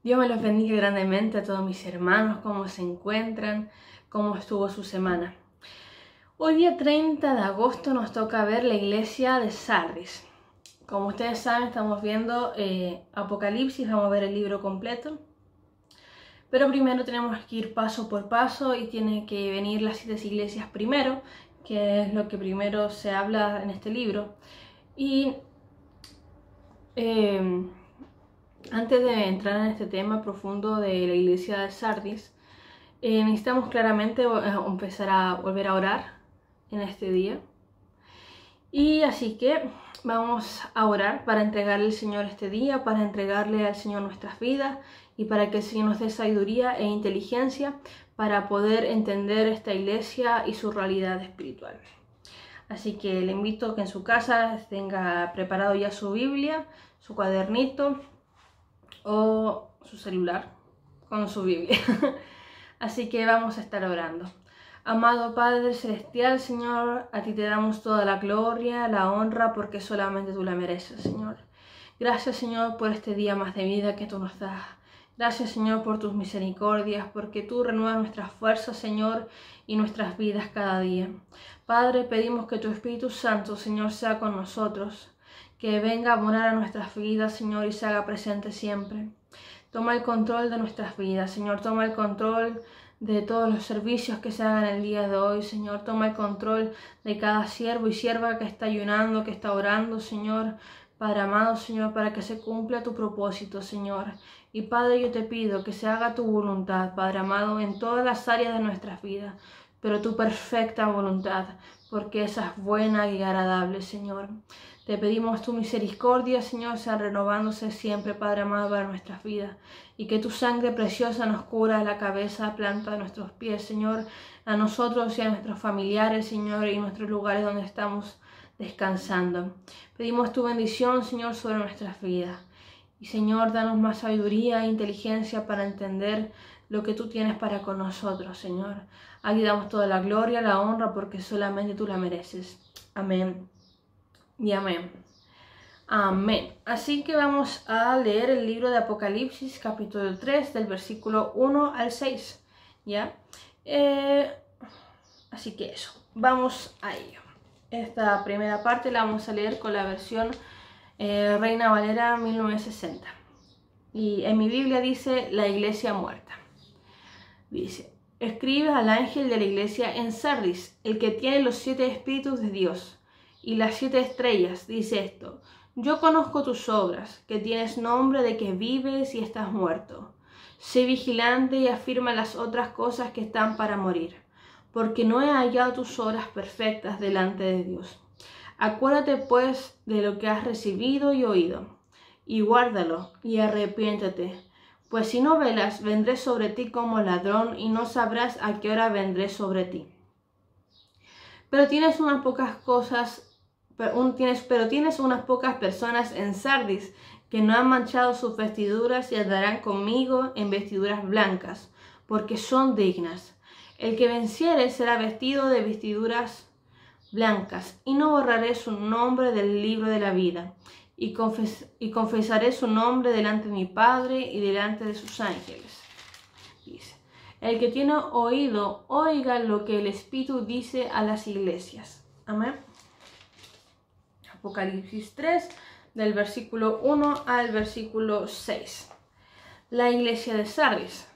Dios me los bendiga grandemente a todos mis hermanos, cómo se encuentran, cómo estuvo su semana. Hoy día 30 de agosto nos toca ver la iglesia de Sardis. Como ustedes saben, estamos viendo Apocalipsis, vamos a ver el libro completo. Pero primero tenemos que ir paso por paso y tienen que venir las 7 iglesias primero, que es lo que primero se habla en este libro. Y antes de entrar en este tema profundo de la iglesia de Sardis, necesitamos claramente empezar a volver a orar en este día. Y así que vamos a orar para entregarle al Señor este día, para entregarle al Señor nuestras vidas y para que el Señor nos dé sabiduría e inteligencia para poder entender esta iglesia y su realidad espiritual. Así que le invito a que en su casa tenga preparado ya su Biblia, su cuadernito o su celular con su Biblia. Así que vamos a estar orando. Amado Padre Celestial, Señor, a ti te damos toda la gloria, la honra, porque solamente tú la mereces, Señor. Gracias, Señor, por este día más de vida que tú nos das. Gracias, Señor, por tus misericordias, porque tú renuevas nuestras fuerzas, Señor, y nuestras vidas cada día. Padre, pedimos que tu Espíritu Santo, Señor, sea con nosotros, que venga a morar a nuestras vidas, Señor, y se haga presente siempre. Toma el control de nuestras vidas, Señor, toma el control de todos los servicios que se hagan el día de hoy, Señor. Toma el control de cada siervo y sierva que está ayunando, que está orando, Señor. Padre amado, Señor, para que se cumpla tu propósito, Señor. Y Padre, yo te pido que se haga tu voluntad, Padre amado, en todas las áreas de nuestras vidas, pero tu perfecta voluntad, porque esa es buena y agradable, Señor. Te pedimos tu misericordia, Señor, sea renovándose siempre, Padre amado, para nuestras vidas. Y que tu sangre preciosa nos cubra la cabeza, planta de nuestros pies, Señor, a nosotros y a nuestros familiares, Señor, y nuestros lugares donde estamos descansando. Pedimos tu bendición, Señor, sobre nuestras vidas. Y, Señor, danos más sabiduría e inteligencia para entender lo que tú tienes para con nosotros, Señor. Aquí damos toda la gloria, la honra, porque solamente tú la mereces. Amén. Y amén. Amén. Así que vamos a leer el libro de Apocalipsis, capítulo 3, del versículo 1 al 6. ¿Ya? Así que eso, vamos a ello. Esta primera parte la vamos a leer con la versión Reina Valera 1960. Y en mi Biblia dice la iglesia muerta. Dice: escribe al ángel de la iglesia en Sardis, el que tiene los 7 espíritus de Dios y las 7 estrellas, dice esto: yo conozco tus obras, que tienes nombre de que vives y estás muerto. Sé vigilante y afirma las otras cosas que están para morir, porque no he hallado tus obras perfectas delante de Dios. Acuérdate pues de lo que has recibido y oído, y guárdalo, y arrepiéntete. Pues si no velas, vendré sobre ti como ladrón, y no sabrás a qué hora vendré sobre ti. Pero tienes unas pocas personas en Sardis que no han manchado sus vestiduras y andarán conmigo en vestiduras blancas, porque son dignas. El que venciere será vestido de vestiduras blancas, y no borraré su nombre del libro de la vida, y confesaré su nombre delante de mi Padre y delante de sus ángeles. Dice: el que tiene oído, oiga lo que el Espíritu dice a las iglesias. Amén. Apocalipsis 3, del versículo 1 al versículo 6. La iglesia de Sardis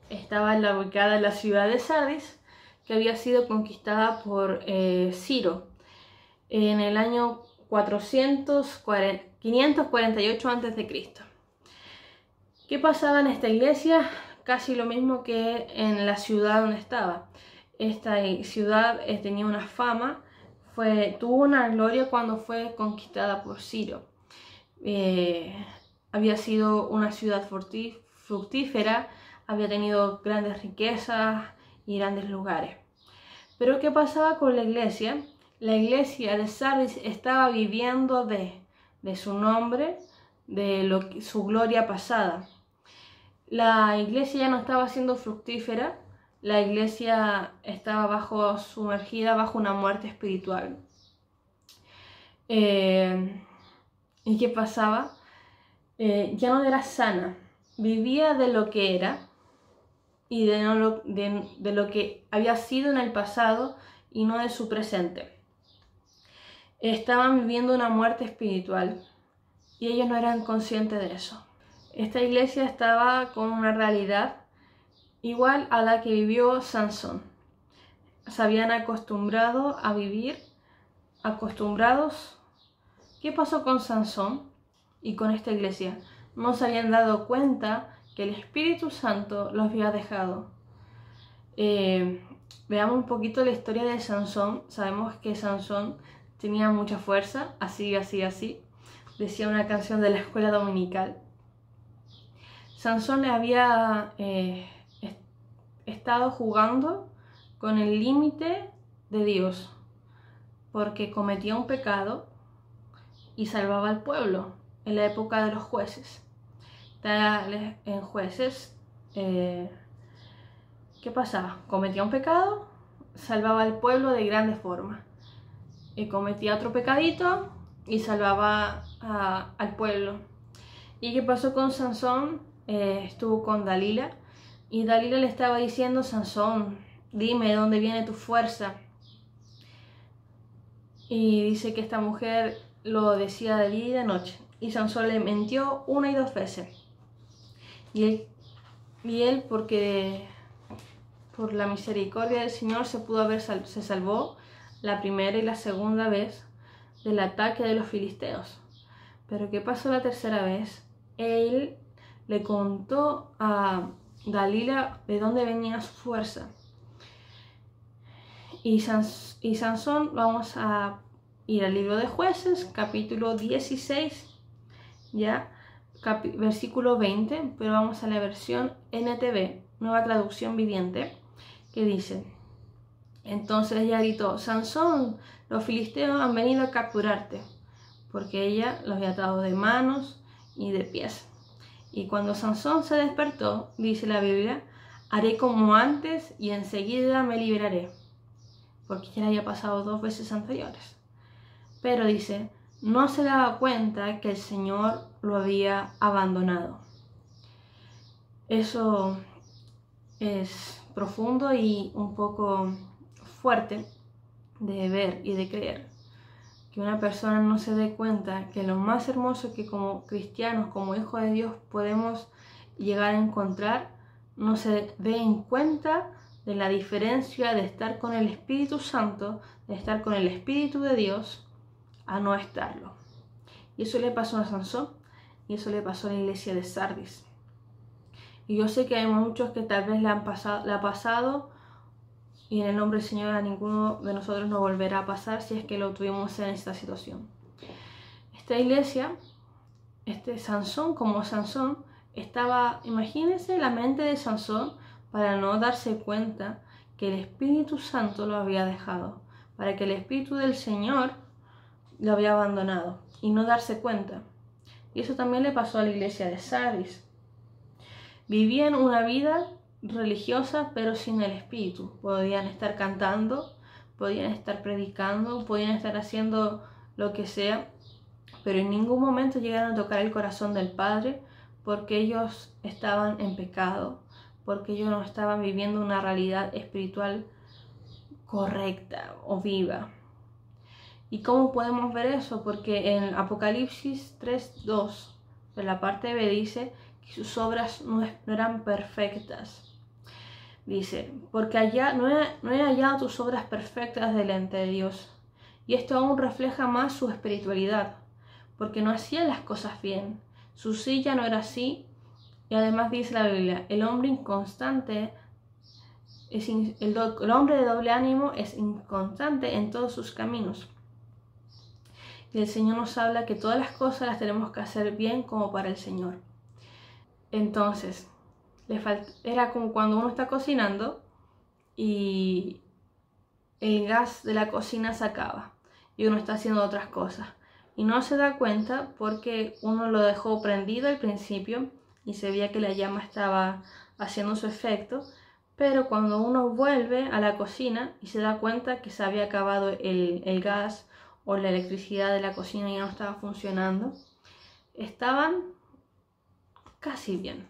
estaba ubicada en la ciudad de Sardis, que había sido conquistada por Ciro en el año 548 a.C. ¿Qué pasaba en esta iglesia? Casi lo mismo que en la ciudad donde estaba. Esta ciudad tenía una fama, tuvo una gloria cuando fue conquistada por Ciro. Había sido una ciudad fructífera, había tenido grandes riquezas y grandes lugares. Pero ¿qué pasaba con la iglesia? La iglesia de Sardis estaba viviendo de su nombre, de su gloria pasada. La iglesia ya no estaba siendo fructífera, la iglesia estaba sumergida bajo una muerte espiritual. ¿Y qué pasaba? Ya no era sana. vivía de lo que era y de lo que había sido en el pasado y no de su presente. Estaban viviendo una muerte espiritual y ellos no eran conscientes de eso. Esta iglesia estaba con una realidad igual a la que vivió Sansón. Se habían acostumbrado a vivir acostumbrados. ¿Qué pasó con Sansón y con esta iglesia? No se habían dado cuenta que el Espíritu Santo los había dejado. Veamos un poquito la historia de Sansón. Sabemos que Sansón tenía mucha fuerza, así, decía una canción de la escuela dominical. Sansón había estado jugando con el límite de Dios, porque cometía un pecado y salvaba al pueblo en la época de los jueces. En jueces, ¿qué pasaba? Cometía un pecado, salvaba al pueblo de grandes formas. Y cometía otro pecadito y salvaba al pueblo. ¿Y qué pasó con Sansón? Estuvo con Dalila y Dalila le estaba diciendo: Sansón, dime de dónde viene tu fuerza. Y dice que esta mujer lo decía de día y de noche. Y Sansón le mintió 1 y 2 veces. Y él porque por la misericordia del Señor se salvó la primera y la segunda vez del ataque de los filisteos. Pero ¿qué pasó la tercera vez? Él le contó a Dalila de dónde venía su fuerza. Y Sansón, vamos a ir al libro de Jueces, capítulo 16, ya, versículo 20, pero vamos a la versión NTV, Nueva Traducción Viviente, que dice: entonces ella gritó: Sansón, los filisteos han venido a capturarte, porque ella los había atado de manos y de pies. Y cuando Sansón se despertó, dice la Biblia, haré como antes y enseguida me liberaré, porque ya le había pasado 2 veces anteriores. Pero dice, no se daba cuenta que el Señor lo había abandonado. Eso es profundo y un poco fuerte de ver y de creer. Que una persona no se dé cuenta que lo más hermoso que como cristianos, como hijos de Dios podemos llegar a encontrar, no se dé en cuenta de la diferencia de estar con el Espíritu Santo, de estar con el Espíritu de Dios, a no estarlo. Y eso le pasó a Sansón, y eso le pasó a la iglesia de Sardis. Y yo sé que hay muchos que tal vez le ha pasado, y en el nombre del Señor a ninguno de nosotros nos volverá a pasar si es que lo tuvimos en esta situación. Esta iglesia, Sansón como Sansón, imagínense la mente de Sansón para no darse cuenta que el Espíritu Santo lo había dejado, para que el Espíritu del Señor lo había abandonado y no darse cuenta. Y eso también le pasó a la iglesia de Sardis. Vivían una vida religiosa pero sin el Espíritu. Podían estar cantando, podían estar predicando, podían estar haciendo lo que sea, pero en ningún momento llegaron a tocar el corazón del Padre, porque ellos estaban en pecado, porque ellos no estaban viviendo una realidad espiritual correcta o viva. ¿Y cómo podemos ver eso? Porque en Apocalipsis 3:2, en la parte B, dice que sus obras no eran perfectas. Dice, porque allá no he hallado tus obras perfectas delante de Dios. Y esto aún refleja más su espiritualidad, porque no hacía las cosas bien. Su silla no era así. Y además dice la Biblia, el hombre de doble ánimo es inconstante en todos sus caminos. Y el Señor nos habla que todas las cosas las tenemos que hacer bien como para el Señor. Entonces, era como cuando uno está cocinando y el gas de la cocina se acaba y uno está haciendo otras cosas. Y no se da cuenta porque uno lo dejó prendido al principio y se veía que la llama estaba haciendo su efecto, pero cuando uno vuelve a la cocina y se da cuenta que se había acabado el gas o la electricidad de la cocina ya no estaba funcionando, estaban casi bien,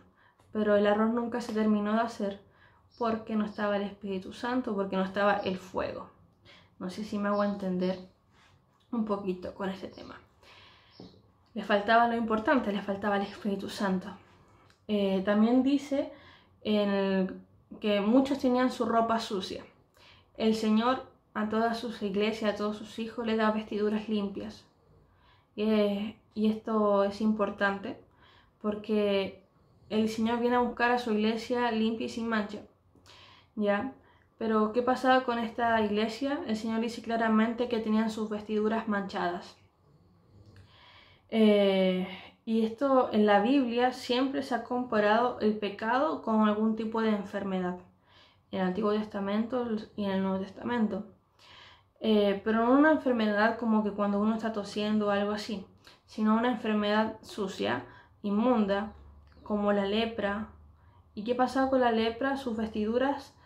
pero el arroz nunca se terminó de hacer porque no estaba el Espíritu Santo, porque no estaba el fuego. No sé si me hago entender un poquito con este tema. Le faltaba lo importante, le faltaba el Espíritu Santo. También dice que muchos tenían su ropa sucia. El Señor a todas sus iglesias, a todos sus hijos, les da vestiduras limpias. Y esto es importante porque el Señor viene a buscar a su iglesia limpia y sin mancha. ¿Ya? Pero ¿qué pasaba con esta iglesia? El Señor dice claramente que tenían sus vestiduras manchadas. Y esto en la Biblia siempre se ha comparado el pecado con algún tipo de enfermedad. En el Antiguo Testamento y en el Nuevo Testamento. Pero no una enfermedad como que cuando uno está tosiendo o algo así, sino una enfermedad sucia, inmunda, como la lepra. ¿Y qué pasaba con la lepra? Sus vestiduras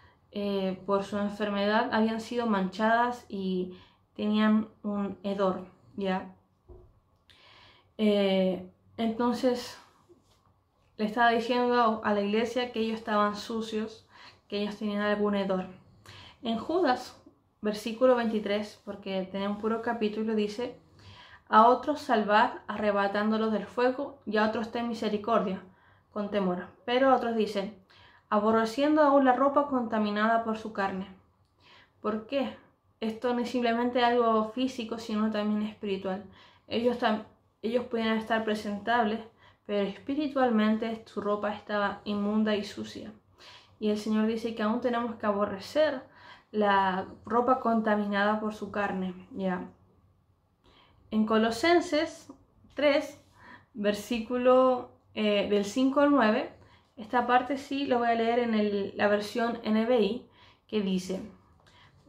por su enfermedad habían sido manchadas y tenían un hedor, ¿ya? Entonces le estaba diciendo a la iglesia que ellos estaban sucios, que ellos tenían algún hedor. En Judas, versículo 23, porque tiene un puro capítulo, dice: a otros salvad arrebatándolos del fuego, y a otros ten misericordia, con temor. Pero a otros dicen: aborreciendo aún la ropa contaminada por su carne. ¿Por qué? Esto no es simplemente algo físico, sino también espiritual. Ellos podían estar presentables, pero espiritualmente su ropa estaba inmunda y sucia. Y el Señor dice que aún tenemos que aborrecer la ropa contaminada por su carne. ¿Ya? En Colosenses 3, versículo del 5 al 9, esta parte sí lo voy a leer en la versión NBI, que dice: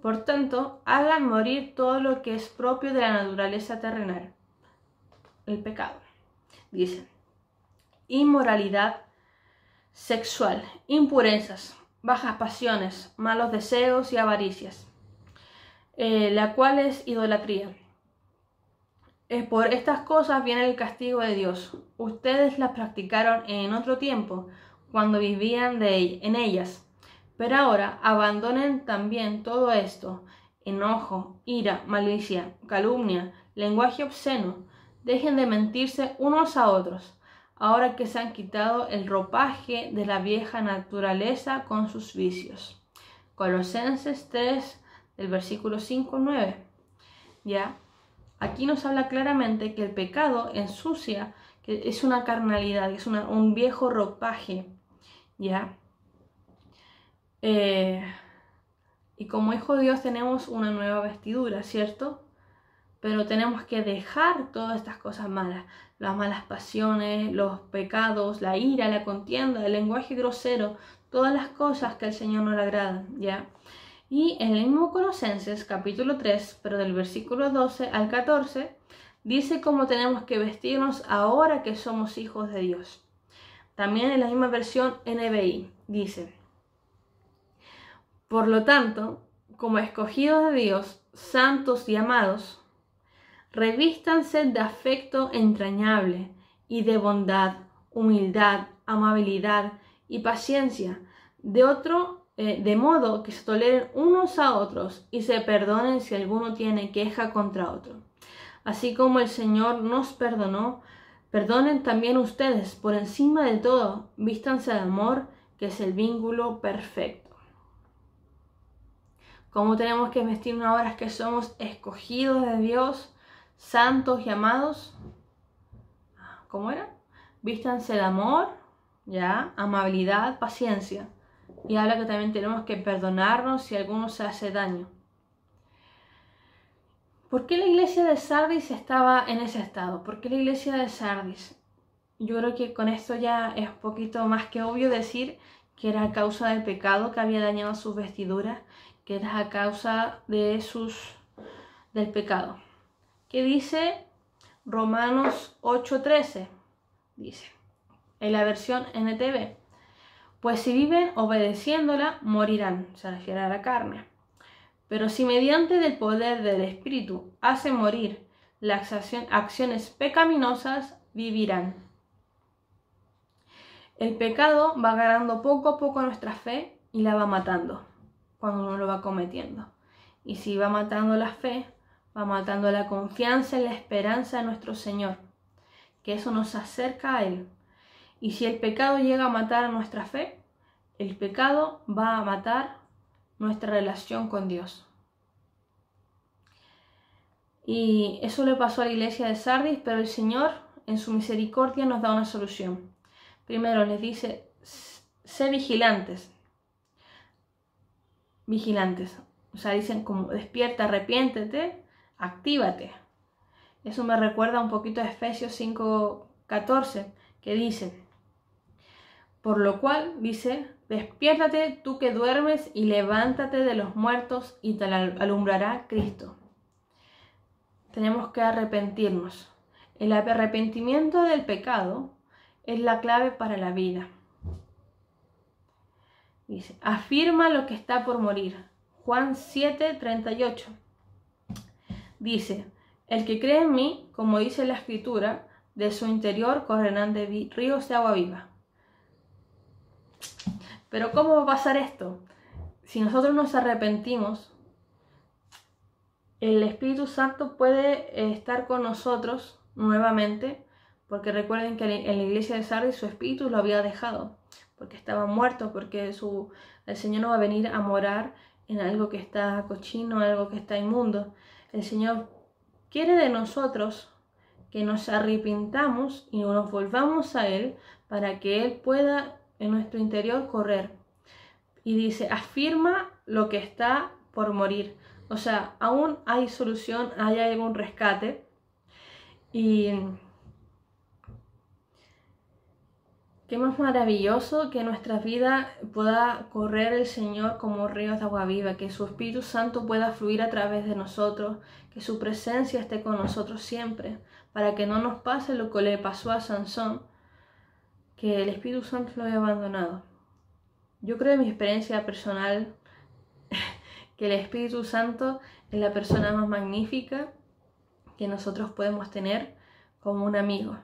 por tanto, hagan morir todo lo que es propio de la naturaleza terrenal. El pecado. Dice: inmoralidad sexual, impurezas, bajas pasiones, malos deseos y avaricias, la cual es idolatría. Por estas cosas viene el castigo de Dios. Ustedes las practicaron en otro tiempo, cuando vivían en ellas. Pero ahora abandonen también todo esto: enojo, ira, malicia, calumnia, lenguaje obsceno. Dejen de mentirse unos a otros, ahora que se han quitado el ropaje de la vieja naturaleza con sus vicios. Colosenses 3, del versículo 5 al 9. ¿Ya? Aquí nos habla claramente que el pecado ensucia, que es una carnalidad, es un viejo ropaje, ¿ya? Y como hijo de Dios tenemos una nueva vestidura, ¿cierto? Pero tenemos que dejar todas estas cosas malas, las malas pasiones, los pecados, la ira, la contienda, el lenguaje grosero, todas las cosas que al Señor no le agradan, ¿ya? Y en el mismo Colosenses, capítulo 3, pero del versículo 12 al 14, dice cómo tenemos que vestirnos ahora que somos hijos de Dios. También en la misma versión NBI dice: por lo tanto, como escogidos de Dios, santos y amados, revístanse de afecto entrañable y de bondad, humildad, amabilidad y paciencia, de modo que se toleren unos a otros y se perdonen si alguno tiene queja contra otro. Así como el Señor nos perdonó, perdonen también ustedes. Por encima de todo, vístanse de amor, que es el vínculo perfecto. ¿Cómo tenemos que vestirnos ahora que somos escogidos de Dios, santos y amados? ¿Cómo era? Vístanse de amor, ¿ya? Amabilidad, paciencia. Y habla que también tenemos que perdonarnos si alguno se hace daño. ¿Por qué la iglesia de Sardis estaba en ese estado? ¿Por qué la iglesia de Sardis? Yo creo que con esto ya es un poquito más que obvio decir que era a causa del pecado que había dañado sus vestiduras, que era a causa del pecado. ¿Qué dice Romanos 8:13? Dice, en la versión NTV: pues si viven obedeciéndola, morirán. Se refiere a la carne. Pero si mediante del poder del Espíritu hacen morir las acciones pecaminosas, vivirán. El pecado va ganando poco a poco nuestra fe y la va matando cuando uno lo va cometiendo. Y si va matando la fe, va matando la confianza y la esperanza en nuestro Señor, que eso nos acerca a Él. Y si el pecado llega a matar nuestra fe, el pecado va a matar nuestra relación con Dios. Y eso le pasó a la iglesia de Sardis, pero el Señor en su misericordia nos da una solución. Primero les dice, sé vigilantes. Vigilantes. O sea, dicen como despierta, arrepiéntete, actívate. Eso me recuerda un poquito a Efesios 5:14, que dice, por lo cual dice, despiértate tú que duermes y levántate de los muertos y te alumbrará Cristo. Tenemos que arrepentirnos. El arrepentimiento del pecado es la clave para la vida. Dice, afirma lo que está por morir. Juan 7:38. Dice, el que cree en mí, como dice la Escritura, de su interior correrán ríos de agua viva. Pero ¿cómo va a pasar esto? Si nosotros nos arrepentimos, el Espíritu Santo puede estar con nosotros nuevamente, porque recuerden que en la iglesia de Sardis su espíritu lo había dejado, porque estaba muerto, porque el Señor no va a venir a morar en algo que está cochino, algo que está inmundo. El Señor quiere de nosotros que nos arrepintamos y nos volvamos a Él para que Él pueda en nuestro interior correr. Y dice, afirma lo que está por morir. O sea, aún hay solución, hay algún rescate. Y qué más maravilloso que nuestra vida pueda correr el Señor como ríos de agua viva, que su Espíritu Santo pueda fluir a través de nosotros, que su presencia esté con nosotros siempre, para que no nos pase lo que le pasó a Sansón, que el Espíritu Santo lo había abandonado. Yo creo en mi experiencia personal que el Espíritu Santo es la persona más magnífica que nosotros podemos tener como un amigo,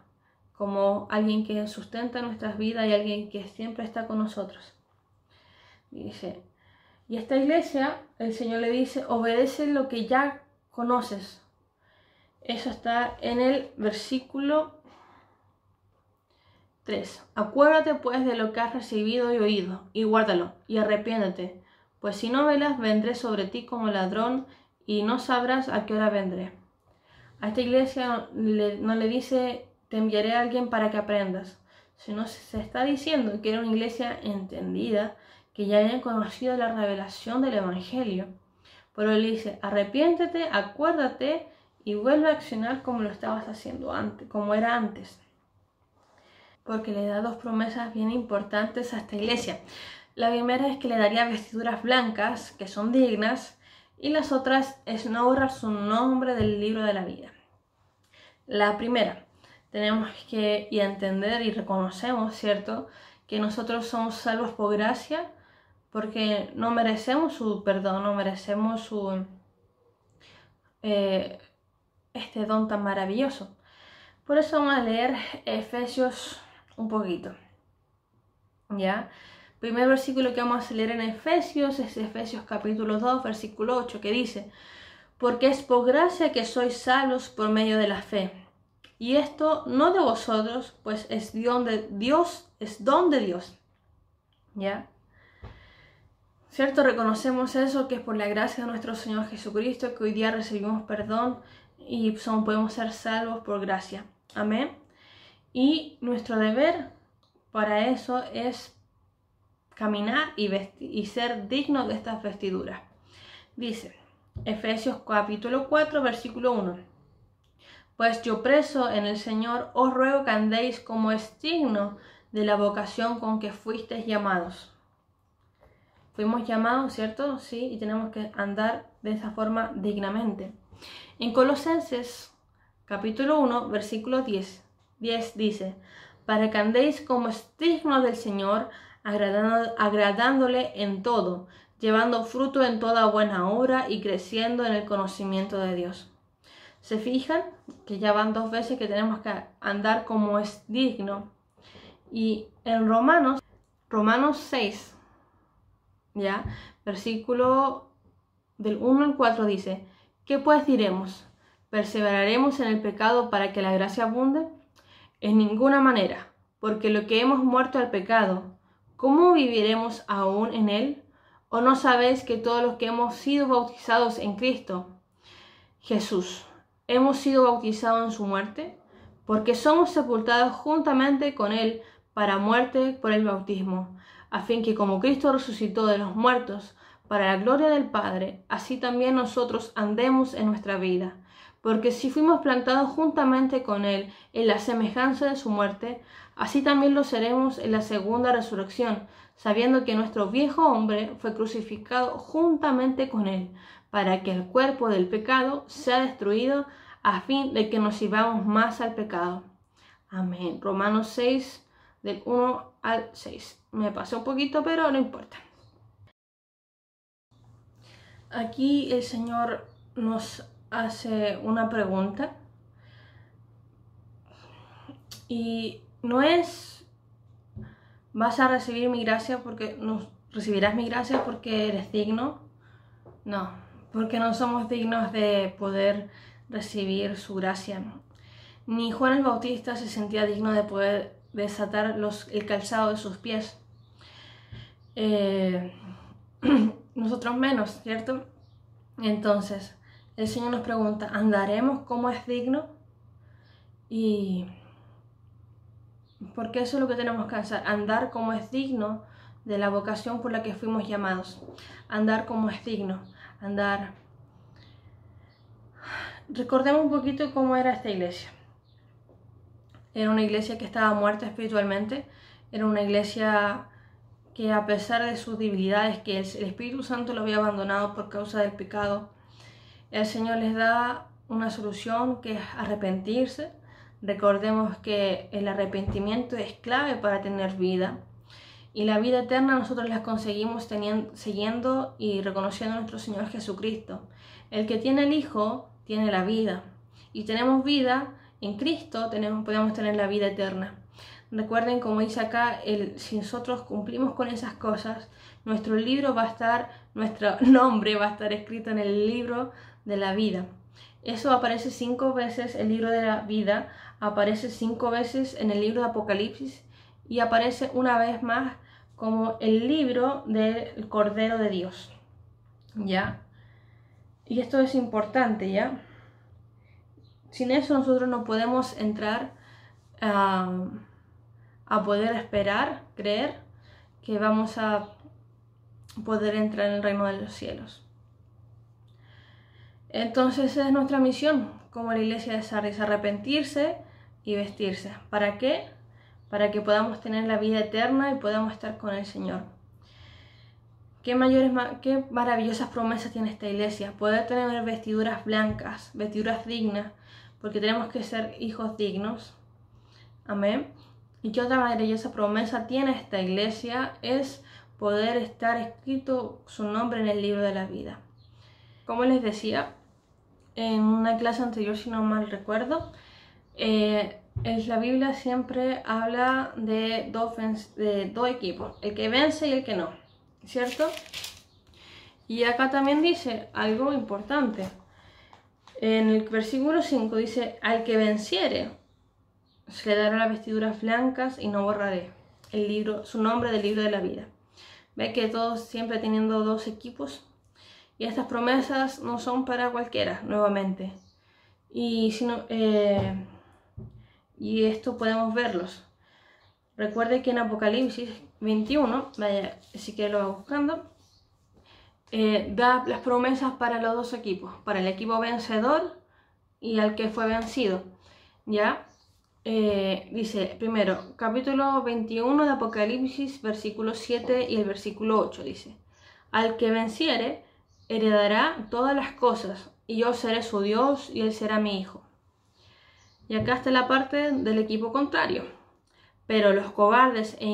como alguien que sustenta nuestras vidas y alguien que siempre está con nosotros. Dice, y esta iglesia, el Señor le dice, obedece lo que ya conoces. Eso está en el versículo 3. Acuérdate pues de lo que has recibido y oído, y guárdalo, y arrepiéntete, pues si no velas, vendré sobre ti como ladrón, y no sabrás a qué hora vendré. A esta iglesia no le dice, te enviaré a alguien para que aprendas, sino se está diciendo que era una iglesia entendida, que ya habían conocido la revelación del Evangelio. Pero él dice, arrepiéntete, acuérdate, y vuelve a accionar como lo estabas haciendo antes, como era antes. Porque le da dos promesas bien importantes a esta iglesia. La primera es que le daría vestiduras blancas, que son dignas, y las otras es no borrar su nombre del libro de la vida. La primera, tenemos que entender y reconocemos, ¿cierto?, que nosotros somos salvos por gracia, porque no merecemos su perdón, no merecemos este don tan maravilloso. Por eso vamos a leer Efesios un poquito, ¿ya? Primer versículo que vamos a leer en Efesios es Efesios capítulo 2, versículo 8, que dice, porque es por gracia que sois salvos por medio de la fe. Y esto no de vosotros, pues es don de Dios, ¿ya? ¿Cierto? Reconocemos eso, que es por la gracia de nuestro Señor Jesucristo, que hoy día recibimos perdón y podemos ser salvos por gracia. Amén. Y nuestro deber para eso es caminar y ser dignos de estas vestiduras. Dice Efesios capítulo 4, versículo 1. Pues yo preso en el Señor os ruego que andéis como es digno de la vocación con que fuisteis llamados. Fuimos llamados, ¿cierto? Sí, y tenemos que andar de esa forma dignamente. En Colosenses capítulo 1, versículo 10 dice, para que andéis como es digno del Señor, agradándole en todo, llevando fruto en toda buena obra y creciendo en el conocimiento de Dios. ¿Se fijan? Que ya van dos veces que tenemos que andar como es digno. Y en Romanos 6, ¿ya? Versículo del 1 al 4 dice: ¿qué pues diremos? ¿Perseveraremos en el pecado para que la gracia abunde? En ninguna manera, porque lo que hemos muerto al pecado, ¿cómo viviremos aún en él? ¿O no sabéis que todos los que hemos sido bautizados en Cristo Jesús, hemos sido bautizados en su muerte? Porque somos sepultados juntamente con él para muerte por el bautismo, a fin que como Cristo resucitó de los muertos para la gloria del Padre, así también nosotros andemos en nuestra vida. Porque si fuimos plantados juntamente con él en la semejanza de su muerte, así también lo seremos en la segunda resurrección, sabiendo que nuestro viejo hombre fue crucificado juntamente con él, para que el cuerpo del pecado sea destruido, a fin de que nos sirvamos más al pecado. Amén. Romanos 6, del 1 al 6. Me pasé un poquito, pero no importa. Aquí el Señor nos hace una pregunta. Y no es: vas a recibir mi gracia porque recibirás mi gracia porque eres digno. No, porque no somos dignos de poder recibir su gracia. Ni Juan el Bautista se sentía digno de poder desatar el calzado de sus pies. Nosotros menos, ¿cierto? Entonces, el Señor nos pregunta: ¿andaremos como es digno? Y porque eso es lo que tenemos que hacer, andar como es digno de la vocación por la que fuimos llamados. Andar como es digno, andar. Recordemos un poquito cómo era esta iglesia. Era una iglesia que estaba muerta espiritualmente, era una iglesia que, a pesar de sus debilidades, que el Espíritu Santo lo había abandonado por causa del pecado, el Señor les da una solución, que es arrepentirse. Recordemos que el arrepentimiento es clave para tener vida, y la vida eterna nosotros la conseguimos siguiendo y reconociendo a nuestro Señor Jesucristo. El que tiene el Hijo tiene la vida, y tenemos vida en Cristo, podemos tener la vida eterna. Recuerden, como dice acá, si nosotros cumplimos con esas cosas, nuestro nombre va a estar escrito en el libro de la vida. Eso aparece 5 veces, el libro de la vida aparece 5 veces en el libro de Apocalipsis, y aparece una vez más como el libro del Cordero de Dios, ¿ya? Y esto es importante, ¿ya? Sin eso nosotros no podemos entrar a poder esperar, creer que vamos a poder entrar en el reino de los cielos. Entonces esa es nuestra misión como la iglesia de Sardis: arrepentirse y vestirse. ¿Para qué? Para que podamos tener la vida eterna y podamos estar con el Señor. Qué maravillosas promesas tiene esta iglesia: poder tener vestiduras blancas, vestiduras dignas, porque tenemos que ser hijos dignos. Amén. Y qué otra maravillosa promesa tiene esta iglesia: es poder estar escrito su nombre en el libro de la vida. Como les decía en una clase anterior, si no mal recuerdo, la Biblia siempre habla de dos equipos: el que vence y el que no, ¿cierto? Y acá también dice algo importante. En el versículo 5 dice: al que venciere se le dará las vestiduras blancas y no borraré su nombre del libro de la vida. Ve que todos siempre teniendo 2 equipos. Y estas promesas no son para cualquiera, nuevamente. Y esto podemos verlos. Recuerde que en Apocalipsis 21, vaya, si que lo va buscando, da las promesas para los 2 equipos, para el equipo vencedor y al que fue vencido. ¿Ya? Dice primero, capítulo 21 de Apocalipsis, versículo 7 y el versículo 8, dice: al que venciere heredará todas las cosas, y yo seré su Dios y él será mi hijo. Y acá está la parte del equipo contrario: pero los cobardes e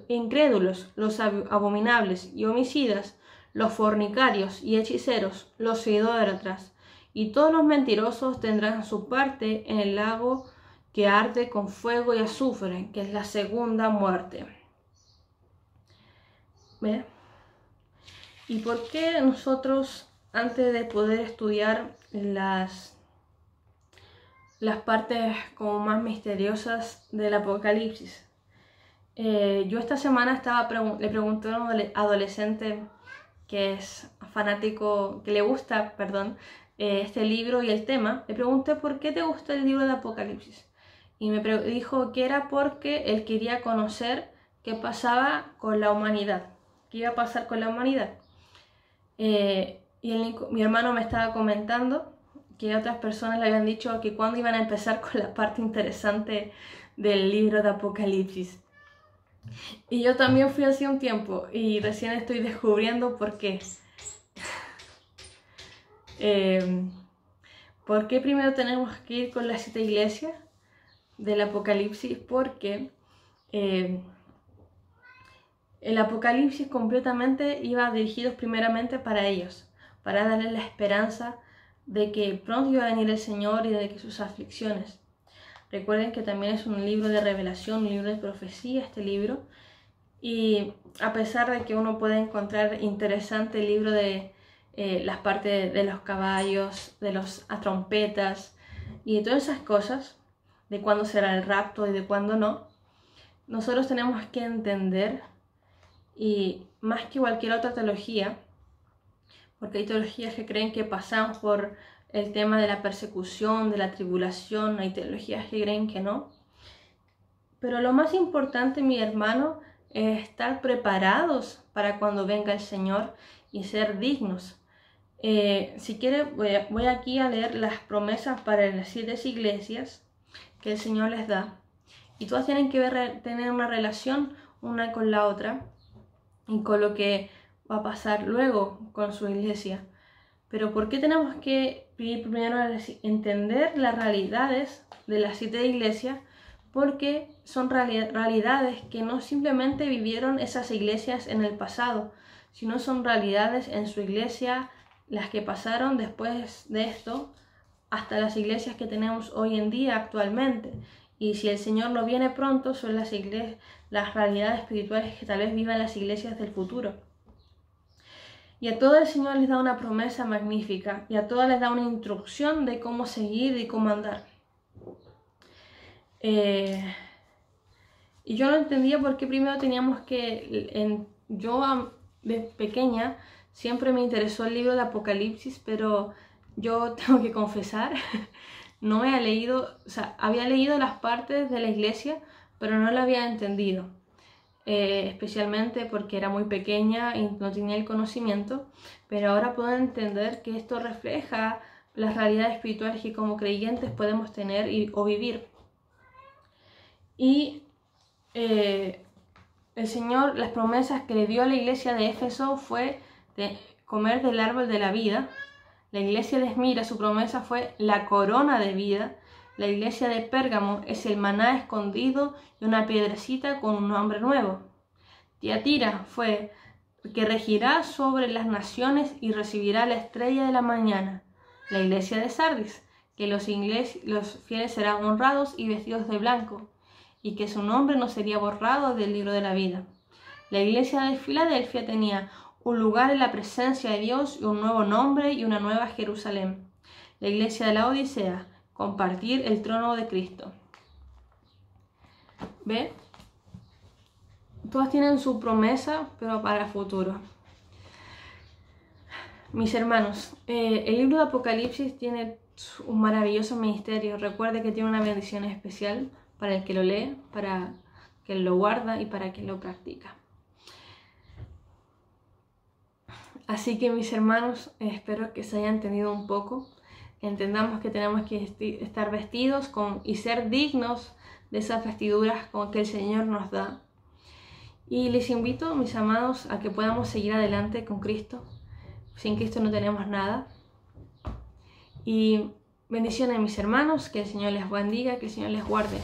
incrédulos, los abominables y homicidas, los fornicarios y hechiceros, los idólatras y todos los mentirosos tendrán su parte en el lago que arde con fuego y azufre, que es la segunda muerte. ¿Ve? ¿Y por qué nosotros, antes de poder estudiar las partes como más misteriosas del Apocalipsis? Yo esta semana le pregunté a un adolescente que es fanático, que le gusta, perdón, este libro y el tema. Le pregunté por qué te gusta el libro de Apocalipsis. Y me dijo que era porque él quería conocer qué pasaba con la humanidad, qué iba a pasar con la humanidad. Mi hermano me estaba comentando que otras personas le habían dicho que cuándo iban a empezar con la parte interesante del libro de Apocalipsis. Y yo también fui hace un tiempo y recién estoy descubriendo por qué. ¿Por qué primero tenemos que ir con las 7 iglesias del Apocalipsis? Porque el Apocalipsis completamente iba dirigido primeramente para ellos, para darles la esperanza de que pronto iba a venir el Señor y de que sus aflicciones. Recuerden que también es un libro de revelación, un libro de profecía este libro. Y a pesar de que uno puede encontrar interesante el libro de las partes de los caballos, de las trompetas y de todas esas cosas, de cuándo será el rapto y de cuándo no, nosotros tenemos que entender, y más que cualquier otra teología, porque hay teologías que creen que pasamos por el tema de la persecución, de la tribulación, hay teologías que creen que no. Pero lo más importante, mi hermano, es estar preparados para cuando venga el Señor y ser dignos. Si quiere, voy aquí a leer las promesas para las 7 iglesias que el Señor les da. Y todas tienen que tener una relación una con la otra y con lo que va a pasar luego con su iglesia. Pero ¿por qué tenemos que primero entender las realidades de las 7 iglesias? Porque son realidades que no simplemente vivieron esas iglesias en el pasado, sino son realidades en su iglesia, las que pasaron después de esto, hasta las iglesias que tenemos hoy en día actualmente. Y si el Señor no viene pronto, son las realidades espirituales que tal vez vivan las iglesias del futuro. Y a todas el Señor les da una promesa magnífica, y a todas les da una instrucción de cómo seguir y cómo andar. Y yo no entendía por qué primero teníamos que... Yo de pequeña siempre me interesó el libro de Apocalipsis, pero yo tengo que confesar, no había leído, o sea, había leído las partes de la iglesia, pero no la había entendido. Especialmente porque era muy pequeña y no tenía el conocimiento, pero ahora puedo entender que esto refleja las realidades espirituales que como creyentes podemos tener o vivir. Y el Señor, las promesas que le dio a la iglesia de Éfeso fue de comer del árbol de la vida. La iglesia de Esmira, su promesa fue la corona de vida. La iglesia de Pérgamo es el maná escondido y una piedrecita con un nombre nuevo. Tiatira fue que regirá sobre las naciones y recibirá la estrella de la mañana. La iglesia de Sardis, que los fieles serán honrados y vestidos de blanco, y que su nombre no sería borrado del libro de la vida. La iglesia de Filadelfia tenía un lugar en la presencia de Dios y un nuevo nombre y una nueva Jerusalén. La iglesia de la Odisea, compartir el trono de Cristo. ¿Ve? Todas tienen su promesa, pero para el futuro. Mis hermanos, el libro de Apocalipsis tiene un maravilloso ministerio. Recuerde que tiene una bendición especial para el que lo lee, para que lo guarda y para que lo practica. Así que mis hermanos, espero que se haya entendido un poco. Entendamos que tenemos que estar vestidos y ser dignos de esas vestiduras que el Señor nos da. Y les invito, mis amados, a que podamos seguir adelante con Cristo. Sin Cristo no tenemos nada. Y bendiciones, mis hermanos, que el Señor les bendiga, que el Señor les guarde.